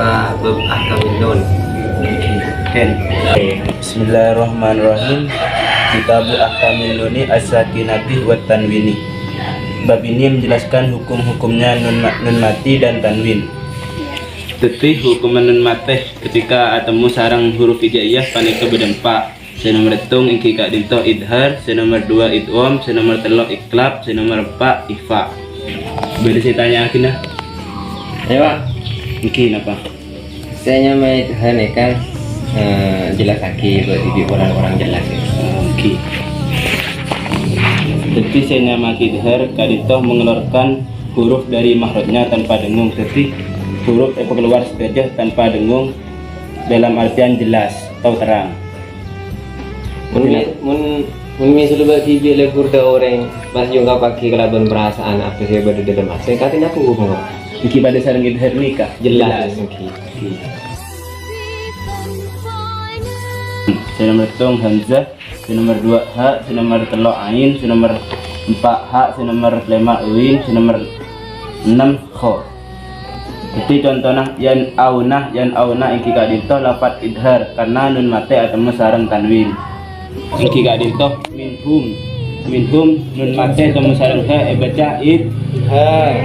apa bab ahkamin nun. Bismillahirrahmanirrahim. Kitabu ahkamin nuni as-sakinati wa tanwini. Bab ini menjelaskan hukum-hukumnya nun mati dan tanwin. Tetapi hukum nun mati ketika atemu sarang huruf hijaiyah paneka berdempak. Senomor hitung ingki kak dinto idhar, senomor 2 idom, senomor 3 iklab, senomor 4 ifa. Boleh saya tanya akhirnya? Ya Pak, Ingki apa? saya nyamai Tuhan kan jelas lagi buat ibu orang-orang jelas. Oke. Jadi saya nyamaki idhar kadito mengeluarkan huruf dari mahrotnya tanpa dengung. Jadi huruf keluar saja tanpa dengung dalam artian jelas atau terang. Mun misalnya bagi bila kurda orang pas juga pakai kelaban perasaan apa sih pada dalam saya katanya aku ngomong Iki pada sarang idhar nikah jelas mungkin. Saya nomor hitung hamzah, saya nomor 2 ha, saya nomor 3 ain, saya nomor 4 ha, saya nomor 5 win, saya nomor 6 kho. Jadi contohnya yan auna iki kak dinto lafat idhar karena nun mate atau sarang tanwin. Iki kak dinto minhum nun mate atau sarang ha baca idhar.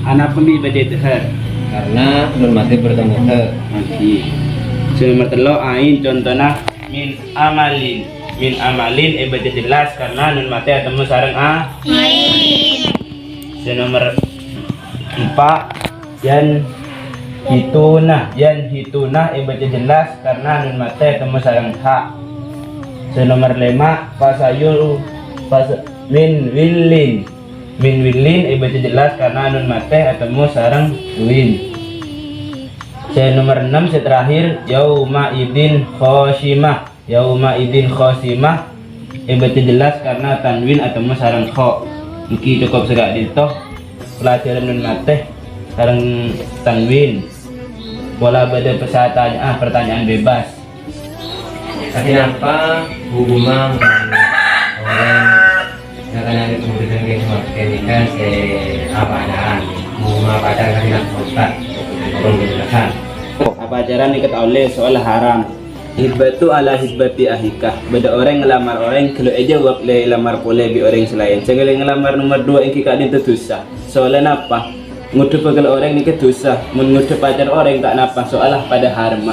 Anak pun baca idhar Karena nun mati bertemu he. Oke. Saya nomor 3 ain contohnya min amalin baca jelas karena nun mate atau sarang a. Saya nomor 4 yan hituna baca jelas karena nun mate atau sarang ha. Saya nomor 5 min willin baca jelas karena nun mate atau sarang win. Saya nomor 6 saya terakhir yauma idin khosimah baca jelas karena tanwin atau sarang kho. Iki cukup segak dito pelajaran nun mate sarang tanwin. Bola pada pertanyaan bebas. Kenapa hubungan orang akan ada kemudian ini kan apa adaan hubungan pada kan ustad orang penjelasan Apa ajaran ikat oleh soal haram hibatu ala hibati ahikah. Beda orang ngelamar orang kalau aja wap le lamar boleh bi orang selain. Segala ngelamar nomor 2 ingki kadin itu dosa. Soalnya apa? Ngudup kalau orang ini dosa. Mengudup pacar orang tak napa soalah pada haram.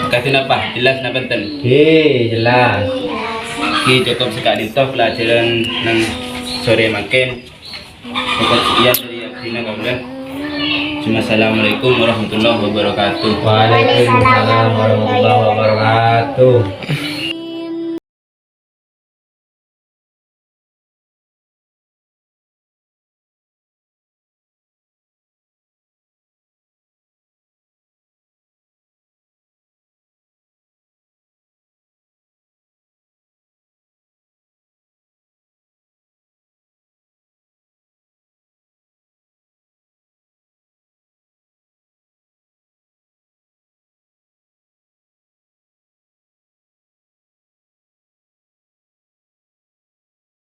Kasih apa? Jelas na benten. jelas Ki cukup sekali itu pelajaran nang sore makin. Cukup sekian dari Abdina kawan. Assalamualaikum warahmatullahi wabarakatuh. Waalaikumsalam warahmatullahi wabarakatuh.